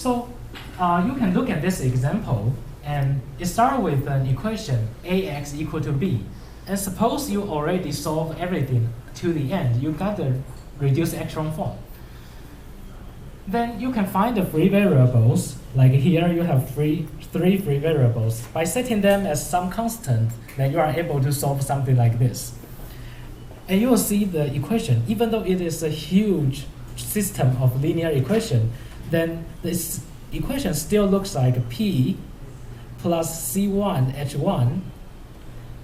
So you can look at this example, and it starts with an equation ax equal to b. And suppose you already solve everything to the end, you got the reduced echelon form. Then you can find the free variables. Like here, you have three free variables. By setting them as some constant, then you are able to solve something like this. And you will see the equation, even though it is a huge system of linear equation, then this equation still looks like P plus C1 H1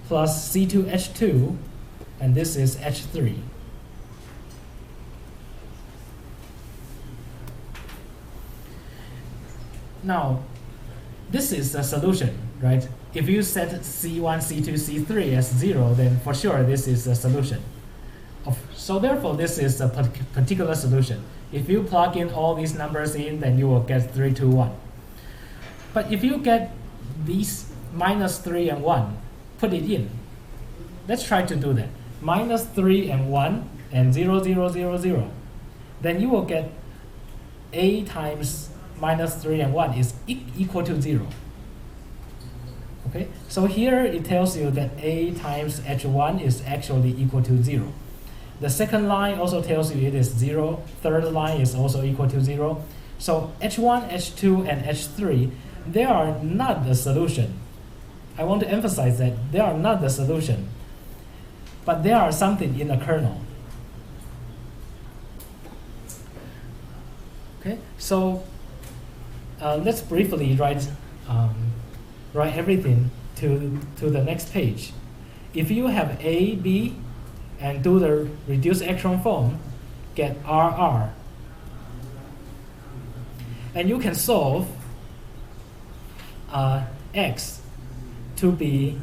plus C2 H2, and this is H3. Now, this is a solution, right? If you set C1, C2, C3 as 0, then for sure this is a solution. So therefore, this is a particular solution. If you plug in all these numbers in, then you will get 3, 2, 1. But if you get these minus 3 and 1, put it in. Let's try to do that. Minus 3 and 1 and 0, 0, 0, 0. Then you will get A times minus 3 and 1 is equal to 0. Okay, so here it tells you that A times H1 is actually equal to 0. The second line also tells you it is 0. Third line is also equal to 0. So H1, H2, and H3, they are not the solution. I want to emphasize that they are not the solution, but they are something in the kernel. Okay, so let's briefly write everything to the next page. If you have A, B, and do the reduced echelon form, get RR. And you can solve X to be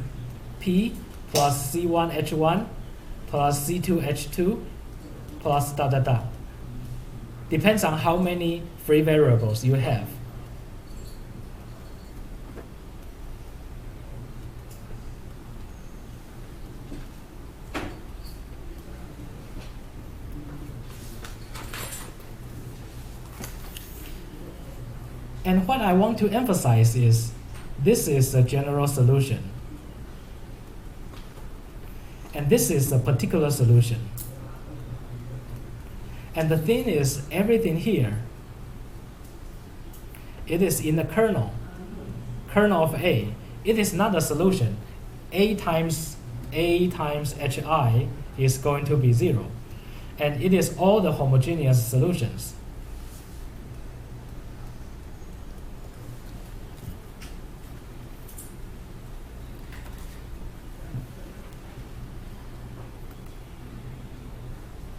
P plus C1 H1 plus C2 H2 plus dot dot dot. Depends on how many free variables you have. And what I want to emphasize is this is a general solution. And this is a particular solution. And the thing is, everything here, it is in the kernel of A. It is not a solution. A times Hi is going to be 0. And it is all the homogeneous solutions.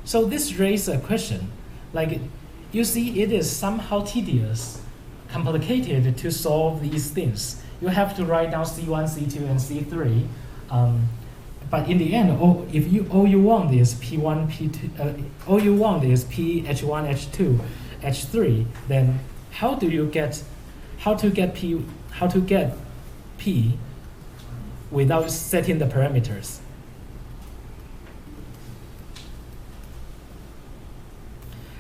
So this raises a question, like you see it is somehow tedious, complicated to solve these things. You have to write down C1, C2, and C3, but in the end, all you want is P1, P2, all you want is P, H1, H2, H3. Then how to get P without setting the parameters?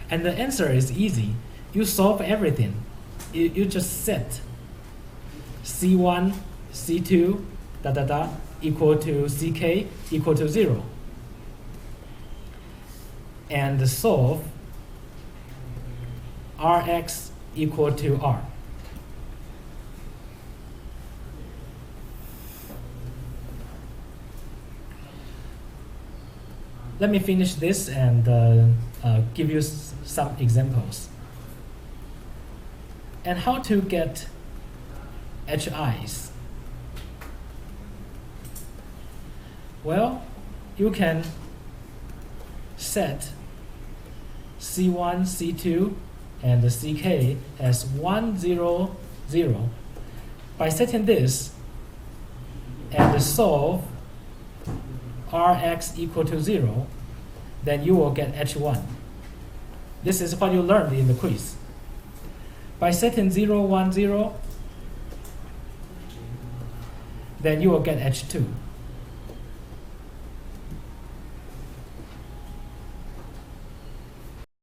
And the answer is easy. You solve everything. You just set C1, C2, dot, dot, dot, equal to CK equal to 0. And solve Rx equal to R. Let me finish this and give you some examples. And how to get HIs? Well, you can set C1, C2, and the CK as 1, 0, 0. By setting this and solve Rx equal to 0, then you will get H1. This is what you learned in the quiz. By setting 0, 1, 0, then you will get H2.